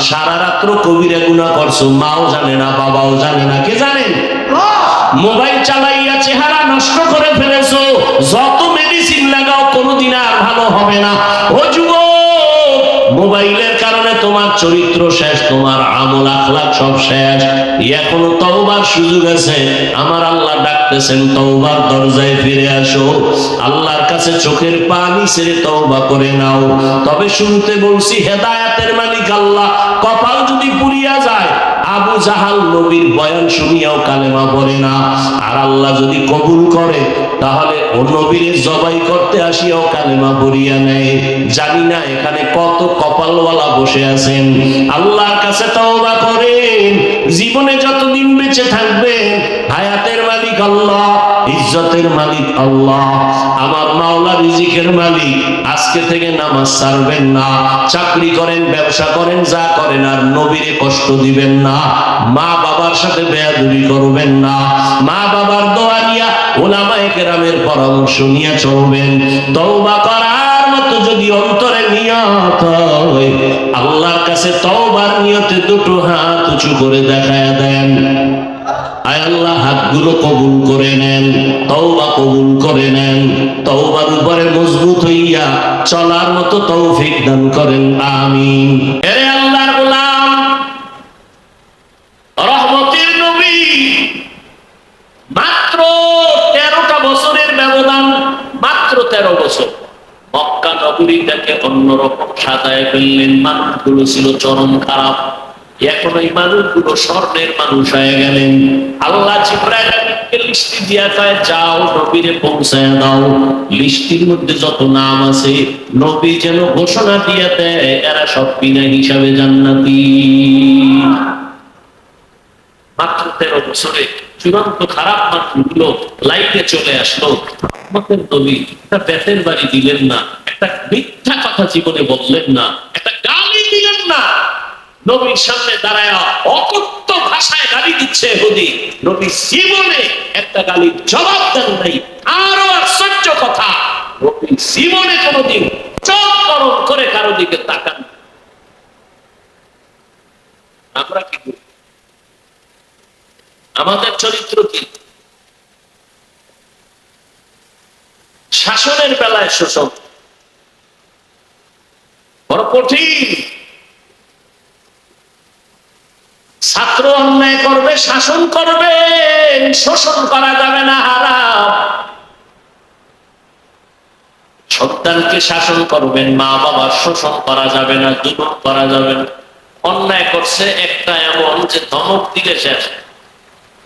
সারা রাত্র কবিরা গুনাহ করছো, মাও জানে না, বাবাও জানে না, কে জানেন? মোবাইল চালাইয়া চেহারা নষ্ট করে ফেলেছো, যত মেডিসিন লাগাও কোনোদিন আর ভালো হবে না। ও যুবক, মোবাইলের কারণে তোমার চরিত্র শেষ, তোমার আমল আখলাক সব শেষ। এখনো তওবার সুযোগ আছে। আমার আল্লাহ ডাকতেছেন, তওবার দরজায় ফিরে আসো, আল্লাহর কাছে চোখের পানি ছেড়ে তওবা করে নাও। তবে শুনতে বলছি, হেদায়েতের মালিক আল্লাহ। কপাল যদি পুড়িয়া যায়, আবু জাহাল নবীর বয়ান শুনিয়াও কালেমা পড়ে না, আর আল্লাহ যদি কবুল করে তাহলে ও নবীর জবাই করতে আসিয়াও কালেমা পড়িয়া নেয়। জানি না এখানে কত কপালওয়ালা বসে আছেন। আল্লাহর কাছে তওবা করেন, জীবনে যতদিন বেঁচে থাকবেন হায়াতের মালিক আল্লাহ, ইজ্জতের মালিক আল্লাহ, আমার মাওলা রিজিকের মালিক। আজকে থেকে নামাজ ছাড়বেন না, চাকরি করেন, ব্যবসা করেন, যা করেন, আর নবীরে কষ্ট দিবেন না, মা বাবার সাথে বেয়াদবি করবেন না, মা বাবার দোয়া নিয়া উলামায়ে কেরামের পরামর্শ নিয়ে চলবেন। তওবা করার মতো যদি অন্তরে নিয়ত হয়, আল্লাহর কাছে তওবার নিয়তে দুটো হাত উঁচু করে দেখায়া দেন। আয় আল্লাহ, হাতগুলো কবুল করে নেন, তওবা কবুল করে নেন, তওবার উপরে মজবুত হইয়া চলার মতো তৌফিক দান করেন, আমিন। এরে আল্লাহর গোলাম, রহমতের নবী, মাত্র 13টা বছরের ব্যবধান, মাত্র 13 বছর মক্কা নগরীটাকে অন্যরকম সাজায় ফেললেন। মানুষগুলো ছিল চরম খারাপ, এখন ওই মানুষগুলো স্বর্ণের মানুষ হয়ে গেলেন। আল্লাহ জিবরাইলকে লিস্টি দিয়া কয়, যাও নবীরে পৌঁছায় দাও, লিস্টির মধ্যে যত নাম আছে নবী যেন ঘোষণা দিয়ে দেয় এরা সব বিনা হিসাবে জান্নাতি। মাত্র 13 বছরে চূড়ান্ত খারাপ মানুষগুলো লাইফে চলে আসলো। আমাদের নবী একটা বেতের বাড়ি দিলেন না, একটা মিথ্যা কথা জীবনে বললেন না, একটা গালি দিলেন না। নবীর সামনে দাঁড়ায় অকথ্য ভাষায় গালি দিচ্ছে ইহুদি, নবী জীবনে একটা গালির জবাব দেন নাই। আরো আশ্চর্য কথা, নবী জীবনে কোনোদিন চোখ গরম করে কারো দিকে তাকান। আমরা কি করি? আমাদের চরিত্র কি? শাসনের বেলায় শোষণ বড় কঠিন। ছাত্র অন্যায় করবে, শাসন করবে, শোষণ করা যাবে না, হারাম। সন্তানকে শাসন করবেন, মা বাবার শোষণ করা যাবে না, জুলুম করা যাবে না। অন্যায় করছে একটা এমন যে ধমক দিলে শেষ।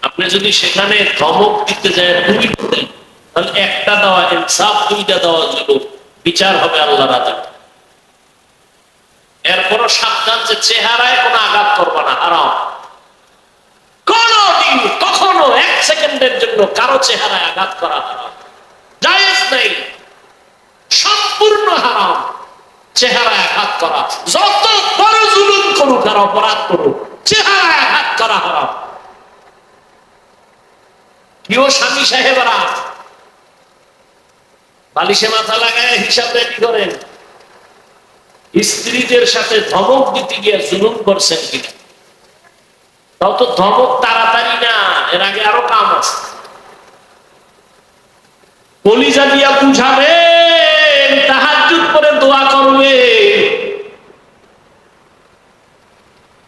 আপনি যদি সেখানে ধমক দিতে যায় 2 দেন, তাহলে একটা দেওয়া ইনসাফ, 2টা দেওয়া জুলুম, বিচার হবে আল্লাহর আদালতে। এরপরও সাবধান যে চেহারায় কোনো আঘাত করবে না, হারাম। কোনদিন কখনো 1 সেকেন্ডের জন্য কারো চেহারায় আঘাত করা হারাম, জায়েজ নাই, সম্পূর্ণ হারাম। চেহারায় আঘাত করা, যত বড় জুলুম করুক আর অপরাধ করুক, চেহারায় আঘাত করা হারাম। কেউ স্বামী সাহেবরা বালিশে মাথা লাগায় হিসাব রেডি করেন, স্ত্রীদের সাথে ধমক দিতে গিয়ে জুলুম করছেন কিনা। তাও তো ধমক তাড়াতাড়ি না, এর আগে আরো কাম আছে। কলিজা দিয়া বুঝাবেন, তাহাজ্জুদ করে দোয়া করবে,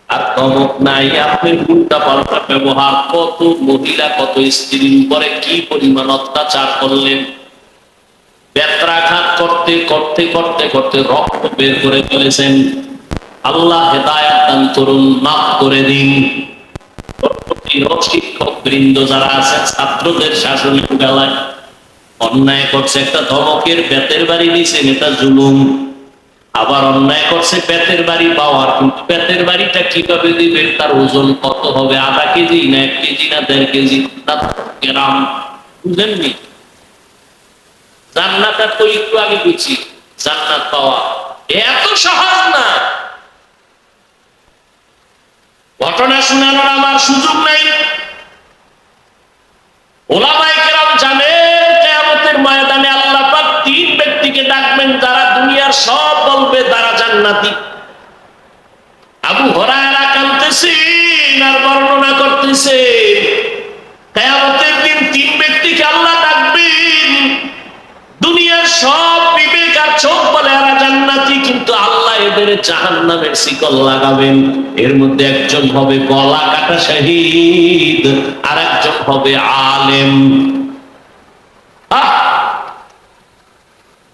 আর ধমক নাই। আপনি উল্টা পাল্টা ব্যবহার, কত মহিলা কত স্ত্রীর উপরে কি পরিমাণ অত্যাচার করলেন। বেত্রাঘাত করতে করতে করতে করতে রক্ত বের করে ফেলেছেন। আল্লাহ হেদায়েত দান করুন, মাফ করে দিন। শিক্ষক বৃন্দ যারা আছেন, ছাত্রদের শাসনের বেলায় অন্যায় করছে, একটা ধমকের বেতের বাড়ি দিয়েছেন, এটা জুলুম। আবার অন্যায় করছে বেতের বাড়ি পাওয়ার, কিন্তু বেতের বাড়িটা কিভাবে দিবেন, তার ওজন কত হবে, আধা কেজি না 1 কেজি না 1.5 কেজি না গ্রাম, বুঝেননি? জান্নাত তো একটু আগে বুঝছি, জান্নাত পাওয়া এত সহজ না। ঘটনা শোনানোর আমার সুযোগ নাই। ওলামায়ে কেরাম জানেন কিয়ামতের ময়দানে আল্লাহ পাক 3 ব্যক্তিকে ডাকবেন, যারা দুনিয়ার সব বলবে তারা জান্নাতি। আবু বর্ণনা করতেছে কিয়ামতের দিন তিন ব্যক্তিকে আল্লাহ ডাকবেন। দুনিয়ার সব বিবেক আর চোখ বলে এরা জান্নাতি, কিন্তু আল্লাহ এদের জাহান্নামের শিকল লাগাবেন। এর মধ্যে একজন হবে গলা কাটা শহীদ, আর একজন হবে আলেম।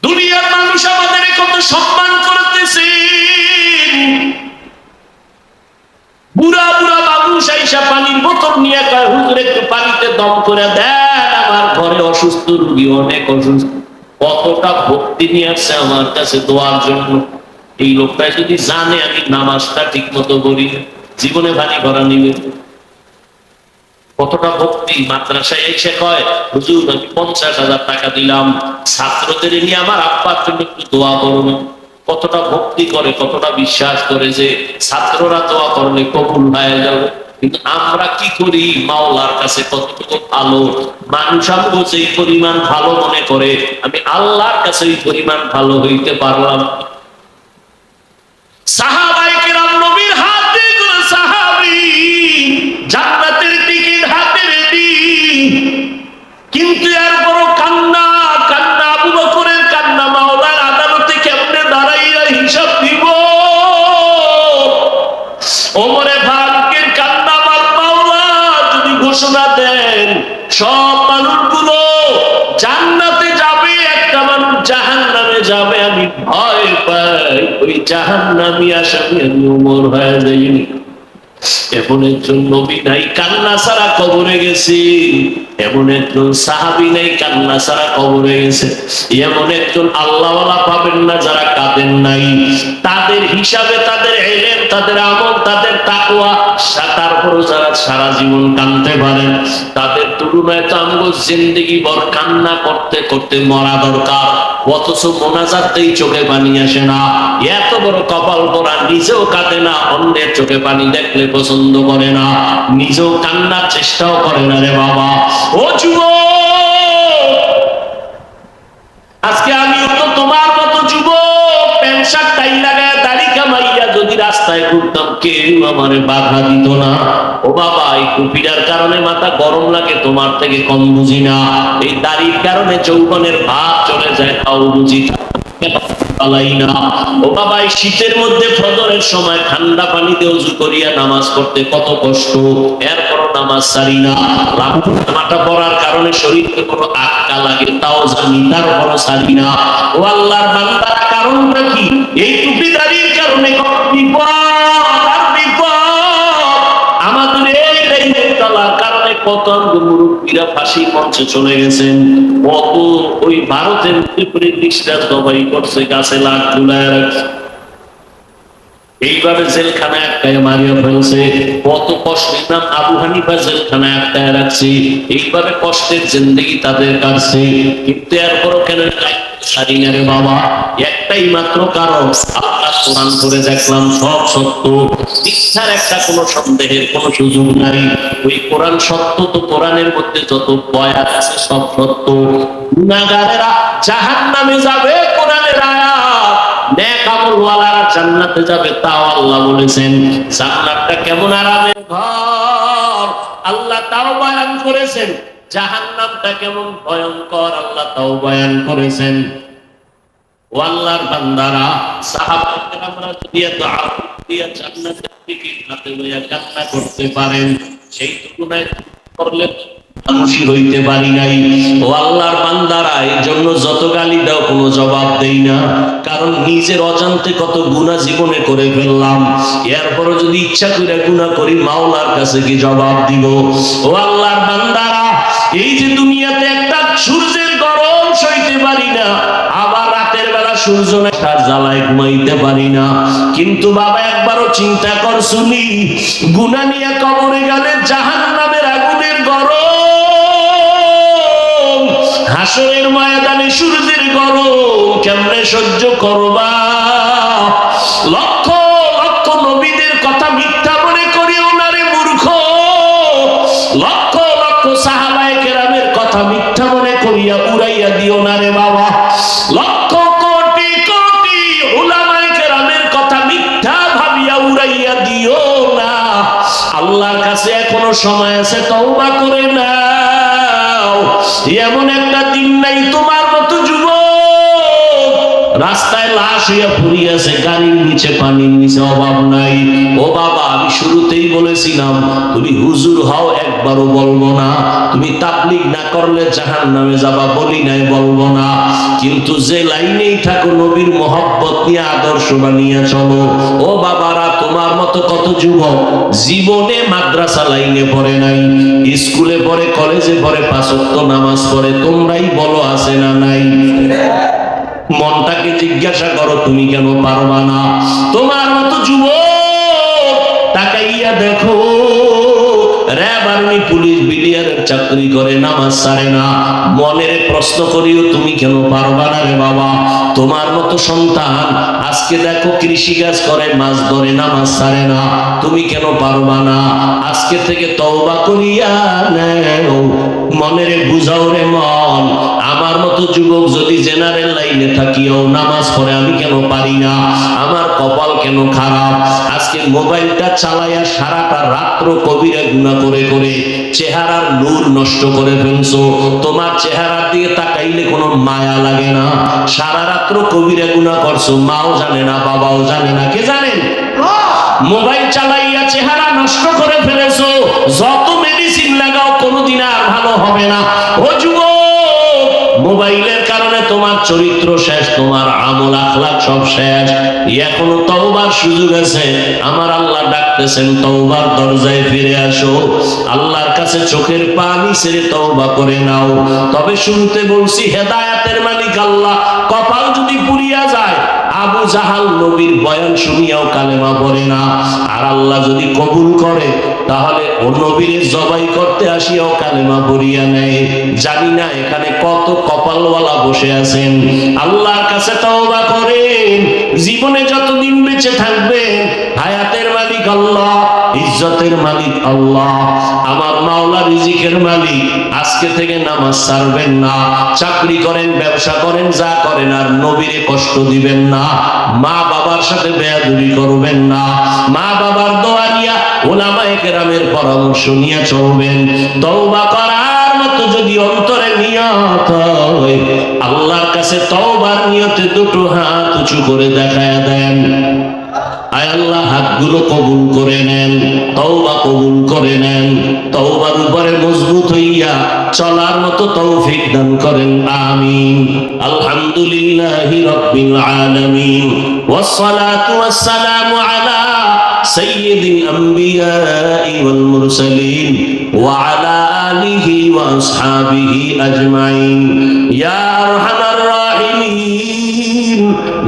দুনিয়ার মানুষ আমাদের কত সম্মান করতেছে, বুড়া বুড়া মানুষ আইসা পানির বোতল নিয়ে কয় হুজুর একটু পানিতে দম করে দেন, আমার ঘরে অসুস্থ রোগী অনেক অসুস্থ। কতটা ভক্তি নিয়ে আসছে আমার কাছে দোয়ার জন্য। এই লোকটা যদি জানে আমি নামাজটা ঠিক মতো করি, জীবনে পানি ভরা নিবে। কতটা ভক্তি। মাদ্রাসায় এসে কয় হুজুর আমি 50,000 টাকা দিলাম, ছাত্রদের নিয়ে আমার আব্বার জন্য একটু দোয়া করবেন। কতটা ভক্তি করে, কতটা বিশ্বাস করে যে ছাত্ররা দোয়া করলে কবুল হয়ে যাবে। কিন্তু আমরা কি করি, মাওলার কাছে কতটুকু ভালো। মানুষ আমগো যেই পরিমাণ ভালো মনে করে, আমি আল্লাহর কাছে এই পরিমাণ ভালো হইতে পারলাম। সাহাবায়ে কেরাম নবীর হাতে করে সাহাবী, জান্নাতের টিকিট হাতে রেডি, কিন্তু এর বড় কান্না কান্না। আবু বকরের কান্না মাওলার আদালতে কেমনে দাঁড়াইয়া হিসাব দিব। ওমরে ফারুকের কান্না, আমার মাওলা যদি ঘোষণা দেন সব মানুষগুলো জান্নাতে যাবে, একটা মানুষ জাহান্নামে যাবে, আমি ভয় পাই ওই জাহান্নামী আসামি আমি ওমর হয়ে যাইনি। এমন একজন নবী নাই কান্না ছাড়া কবরে গেছি, এমন একজন সাহাবী নাই কান্না ছাড়া কবরে গেছে, এমন একজন আল্লাহওয়ালা পাবেন না যারা কাঁদেন নাই। তাদের হিসাবে তাদের ইলম, তাদের আমল, তাদের তাকওয়া, তারপরও যারা সারা জীবন কাঁদতে পারেন, তাদের তুলনায় তো আমগো জিন্দেগি ভর কান্না করতে করতে মরা দরকার। অথচ মোনাজাতেই চোখে পানি আসে না। এত বড় কপাল পরা, নিজেও কাঁদে না, অন্যের চোখে পানি দেখলে পছন্দ করে না, নিজেও কান্নার চেষ্টাও করে না। রে বাবা, ও যুবক, আজকে আমিও তো তোমার মতো যুবক, প্যান্ট শার্ট টাই লাগায় দাড়ি কামাইয়া যদি রাস্তায় ঘুরতাম কেউ আমারে বাধা দিত না। ও বাবা, এই টুপিটার কারণে মাথা গরম লাগে, তোমার থেকে কম বুঝি না। এই দাড়ির কারণে যৌবনের ভাব চলে যায়, তাও বুঝি না। ও বাবা, এই শীতের মধ্যে ফজরের সময় ঠান্ডা পানিতে ওযু করিয়া নামাজ পড়তে কত কষ্ট, এরপরও নামাজ ছাড়ি না। জামাটা পরার কারণে শরীরে কোনো আটকা লাগে, তাও জানি, তারপরও ছাড়ি না। ও আল্লাহর বান্দার কারণটা কি? এই টুপি দাড়ির কারণে কত বিপদ আর বিপদ। আমাদের এই দায়িত্বলার কারণে কত মুরব্বীরা ফাঁসির মঞ্চে চলে গেছেন, কত ওই ভারতের ব্রিটিশরা জবাই করছে, গাছে লাখ ঝুলায় রাখছে, এইভাবে জেলখানায় আটকায় মারিয়া ফেলছে। কত কষ্ট, ইমাম আবু হানিফা জেলখানায় আটকায় রাখছে, এইভাবে কষ্টের জিন্দেগি তাদের কাছে। কিন্তু এরপরও কেন ছাড়ি না রে বাবা? একটাই মাত্র কারণ, আল্লাহ কোরআন করে দেখলাম সব সত্য, মিথ্যার একটা কোনো সন্দেহের কোনো সুযোগ নাই। ওই কোরআন সত্য, তো কোরআনের মধ্যে যত বয়ান আছে সব সত্য। গুনাহগারেরা জাহান্নামে যাবে কোরআনের আয়াত, নেক আমলওয়ালারা জান্নাতে যাবে তাও আল্লাহ বলেছেন। জান্নাতটা কেমন আরামের ঘর আল্লাহ তাও বয়ান করেছেন, জাহান্নামটা কেমন ভয়ঙ্কর আল্লাহ তাও বয়ান করেছেন। ও আল্লাহর বান্দারা, সাহাবায়ে কেরামরা যদি এত আরাম দিয়া জান্নাতের টিকিট হাতে লইয়া কান্না করতে পারেন, সেই তুলনায় করলে খুশি হইতে পারি নাই। ও আল্লাহর বান্দারা, এই জন্য যত গালি দাও কোনো জবাব দেই না, কারণ নিজের অজান্তে কত গুনাহ জীবনে করে ফেললাম। এরপরও যদি ইচ্ছা করে গুনাহ করি, মাওলার কাছে কি জবাব দিব? ও আল্লাহর বান্দারা, এই যে দুনিয়াতে একটা সূর্যের গরম সইতে পারি না, আবার রাতের বেলা সূর্য নেশার জ্বালায় ঘুমাইতে পারি না, কিন্তু বাবা একবারও চিন্তা কর শুনি, গুনাহ নিয়ে কবরে গেলে জাহান্নামের আগুনের গরম, হাসরের ময়দানে সূর্যের গরম কেমনে সহ্য করবা? লক্ষ লক্ষ নবীদের কথা মিথ্যা মনে করিও না রে মূর্খ, লক্ষ লক্ষ সাহাবায়ে কেরামের কথা মিথ্যা মনে করিয়া উড়াইয়া দিও না রে বাবা। লক্ষ কোটি কোটি উলামায়ে কেরামের কথা মিথ্যা ভাবিয়া উড়াইয়া দিও না। আল্লাহর কাছে এখনো সময় আছে, তওবা করে নাও। এমন একটা দিন নাই তোমার মতো যুবক রাস্তায় লাশ হইয়া পড়িয়াছে, গাড়ির নিচে, পানির নিচে, অভাব নাই। ও বাবা, আমি শুরুতেই বলেছিলাম তুমি হুজুর হও একবারও বলবো না, তুমি তাবলীগ না করলে জাহান্নামে যাবা বলি নাই, বলবো না। কিন্তু যে লাইনেই থাকো নবীর মহব্বত নিয়ে আদর্শ বানিয়ে চলো। ও বাবারা, তোমার মতো কত যুবক জীবনে মাদ্রাসা লাইনে পড়ে নাই, স্কুলে পড়ে, কলেজে পড়ে, 5 ওয়াক্ত নামাজ পড়ে, তোমরাই বলো আছে না নাই? মনটাকে জিজ্ঞাসা করো তুমি কেন পারবা না? তোমার মতো যুবক তাকাইয়া দেখো, র‍্যাব, আর্মি, পুলিশ, বিডিআরের চাকরি করে, নামাজ ছাড়ে না। মনের প্রশ্ন করিও তুমি কেন পারবা না রে বাবা? তোমার মতো সন্তান আজকে দেখো কৃষিকাজ করে, মাছ ধরে, নামাজ ছাড়ে না, তুমি কেন পারবা না? আজকে থেকে তওবা করিয়া নেও, মনের বুঝাও রে মন। আমার মতো যুবক যদি জেনারেল লাইনে থাকিও নামাজ পড়ে, আমি কেন পারি না? আমার কপাল কেন খারাপ? আজকে মোবাইলটা চালাইয়া সারাটা রাত্র কবিরা গুনাহ করে করে চেহারার নূর নষ্ট করে ফেলছো। তোমার চেহারার দিকে তাকাইলে কোনো মায়া লাগে না। সারা রাত্র কবিরা গুনাহ করছো, মাও জানে না, বাবাও জানে না। কে জানেন? মোবাইল চালাইয়া চেহারা নষ্ট করে ফেলেছো। যত মেডিসিন লাগাও কোনোদিন আর ভালো হবে না। ও যুবক, মোবাইলের কারণে তোমার চরিত্র শেষ, তোমার আমল আখলাক সব শেষ। এখনো তওবার সুযোগ আছে। আমার আল্লাহ ডাকতেছেন, তওবার দরজায় ফিরে আসো, আল্লাহর কাছে চোখের পানি ছেড়ে তওবা করে নাও। তবে শুনতে বলছি, হেদায়েতের মালিক আল্লাহ। কপাল যদি পুড়িয়া যায়, আবু জাহাল নবীর বয়ান শুনিয়াও কালেমা পড়ে না, আর আল্লাহ যদি কবুল করে তাহলে ও নবীরে জবাই করতে আসিয়াও কালেমা পড়িয়া নেয়। জানি না এখানে কত কপালওয়ালা বসে আছেন। আল্লাহর কাছে তওবা করেন, জীবনে যতদিন বেঁচে থাকবেন হায়াতের মালিক আল্লাহ, ইজ্জতের মালিক আল্লাহ, আমার মাওলা রিজিকের মালিক। আজকে থেকে নামাজ ছাড়বেন না, চাকরি করেন, ব্যবসা করেন, যা করেন, আর নবীরে কষ্ট দিবেন না, মা বাবার সাথে বেয়াদবি করবেন না, মা বাবার দোয়া নিয়া, উলামায়ে কেরামের পরামর্শ নিয়ে চলবেন। তওবা করার মতো যদি অন্তরে নিয়ত হয়, আল্লাহর কাছে তওবার নিয়তে দুটো হাত উঁচু করে দেখায়া দেন। আয় আল্লাহ, হাতগুলো কবুল করে নেন, তওবা কবুল করে নেন। তওবার উপরে মজবুত হইয়া চলার মতো তৌফিক দান করেন, আমিন। আলহামদুলিল্লাহি রাব্বিল আলামিন, ওয়াসসালাতু ওয়াসসালামু আলা সাইয়্যিদিল আমবিয়াই ওয়াল মুরসালিন ওয়া আলা আলিহি ওয়া আসহাবিহি আজমাইন। ইয়া আরহামার রাহিমিন,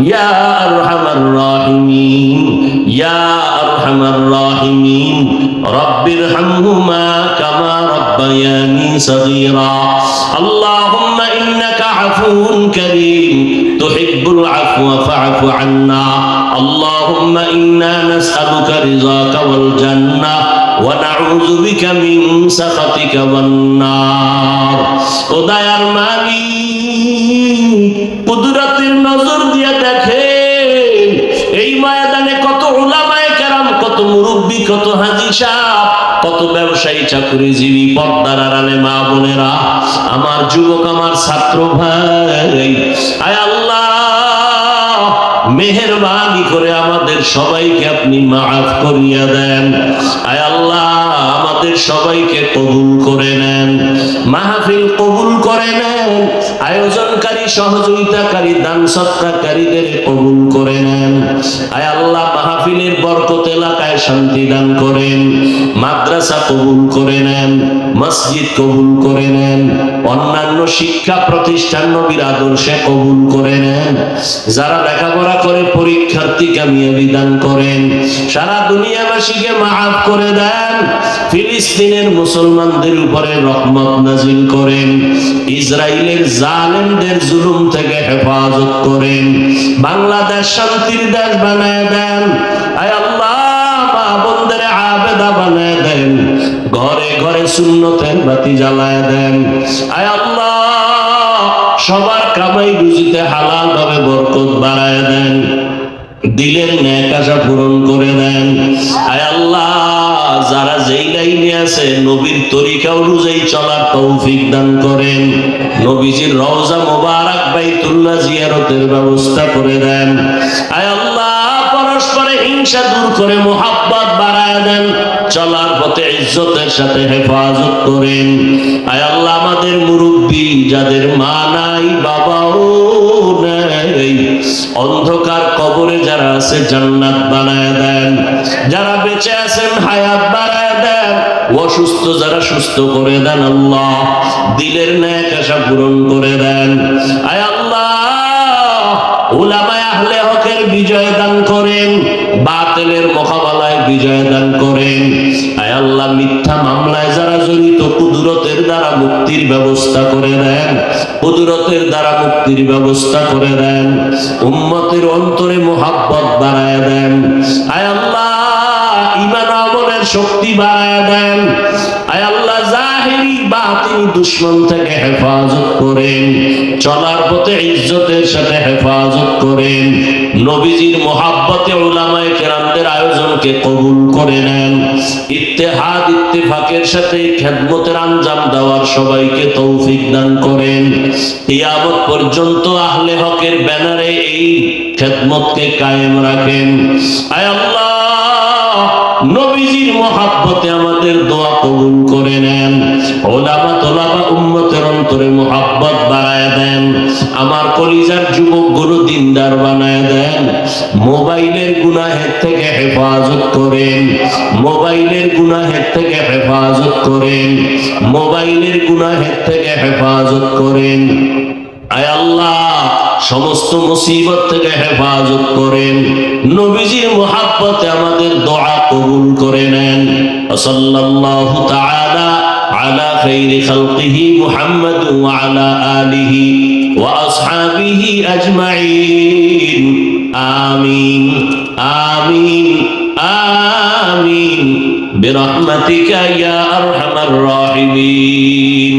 ইয়া আরহামার রাহিমিন, ইয়া আরহামার রাহিমিন, রব্বিরহামহুমা কামা রব্বায়ানি সগীরা। আল্লাহুম্মা ইন্নাকা আফুউন কারীম তুহিব্বুল আফওয়া ফা'ফু আন্না। আল্লাহুম্মা ইন্না নাসআলুকা রিযাকা ওয়াল জান্নাহ ওয়া নাউযু বিকা মিন সাখাতিকা ওয়ান নার। ও দয়ার মালিক, কুদরতের নজর দিয়ে দেখেন এই ময়দানে কত উলামায়ে কেরাম, কত মুরব্বী, কত হাজী সাহেব, কত ব্যবসায়ী, চাকরিজীবী, পর্দার আড়ালে মা বোনেরা, আমার যুবক, আমার ছাত্র ভাই। আয় আল্লাহ, মেহেরবানি করে আমাদের সবাইকে আপনি মাফ করিয়া দেন। আয় আল্লাহ, আমাদের সবাইকে কবুল করে নেন, মাহফিল কবুল করে নেন, আয়োজনকারী, সহযোগিতাকারী, দান সৎকারীদের কবুল করে নেন। আয় আল্লাহ, মাহফিলের বরকত এলাকায় শান্তি দান করেন, মাদ্রাসা কবুল করে নেন, মসজিদ কবুল করে নেন, অন্যান্য শিক্ষা প্রতিষ্ঠান নবীর আদর্শে কবুল করে নেন। যারা লেখাপড়া করে পরীক্ষার্থী কামিয়াবি দান করেন, সারা দুনিয়াবাসীকে মাফ করে দেন, ফিলিস্তিনের মুসলমানদের উপরে রহমত নাজিল করেন, ইসরায়েলের জালেমদের জুলুম থেকে হেফাজত করেন, বাংলাদেশ শান্তির দেশ বানায় দেন। আয় আল্লাহ, মা বোনদের আবেদা বানায় দেন, ঘরে ঘরে সুন্নতের বাতি জ্বালায় দেন। আয় আল্লাহ, সবার কামাই রুজিতে হালাল ভাবে বরকত বাড়ায় দেন, দিলের নেক আশা পূরণ করে দেন। আয় আল্লাহ, যারা যেই লাইনে আছে নবীর তরিকা অনুযায়ী চলার তৌফিক দান করেন। নবীজির রওজা মোবারক বাইতুল্লাহ জিয়ারতের ব্যবস্থা করে দেন। আয় আল্লাহ, পরস্পরে হিংসা দূর করে মোহাব্বত বাড়ায় দেন। চলার পথে ইজ্জতের সাথে হেফাজত করেন। আয় আল্লাহ, আমাদের মুরব্বী যাদের মা নাই বাবাও নাই, অন্ধকার কবরে যারা আছে জান্নাত বানায় দেন। যারা বেঁচে আছেন হায়াত বাড়ায় দেন। অসুস্থ যারা সুস্থ করে দেন আল্লাহ। দিলের ন্যাক আশা পূরণ করে দেন। আয় আল্লাহ, উলামায়ে আহলে হকের বিজয় দান করেন, বাতিলের মোকাবেলায় বিজয় দান করেন। আয় আল্লাহ, মিথ্যা মামলায় যারা জড়িত কুদরতের দ্বারা মুক্তির ব্যবস্থা করে দেন। কুদরতের দ্বারা মুক্তির ব্যবস্থা করে দেন। উম্মতের অন্তরে মোহাব্বত বাড়ায় দেন। আয় আল্লাহ, ঈমান আমলের শক্তি বাড়ায় দেন। আয় আল্লাহ, জাহিরি বাতিনি দুশমন থেকে হেফাজত করেন। চলার পথে ইজ্জতের সাথে হেফাজত করেন। নবীজির মোহাব্বতে উলামায়ে কেরামদের আয়োজনকে কবুল করে নেন। ইত্তেহাদ ইত্তেফাকের সাথে খেদমতের আঞ্জাম দেওয়ার সবাইকে তৌফিক দান করেন। কিয়ামত পর্যন্ত আহলে হকের ব্যানারে এই খেদমতকে কায়েম রাখেন। আয় আল্লাহ, নবীজির মোহাব্বতে আমাদের দোয়া কবুল করে নেন। ওলামা তোলাবা উম্মতের অন্তরে মোহাব্বত বাড়ায় দেন। আমার কলিজার যুবকগুলো দিনদার বানায় দেন। মোবাইলের গুনাহের থেকে হেফাজত করেন। মোবাইলের গুনাহের থেকে হেফাজত করেন। মোবাইলের গুনাহের থেকে হেফাজত করেন। আয় আল্লাহ, সমস্ত মুসিবত থেকে হেফাজত করেন। নবীজির মোহাব্বতে আমাদের দোয়া কবুল করে নেন। সাল্লাল্লাহু তাআলা আলা খাইরি খালকিহি মুহাম্মাদ ওয়া আলা আলিহি ওয়া আসহাবিহি আজমাইন। আমিন আমিন আমিন বিরহমাতিকা ইয়া আরহামার রাহিমিন।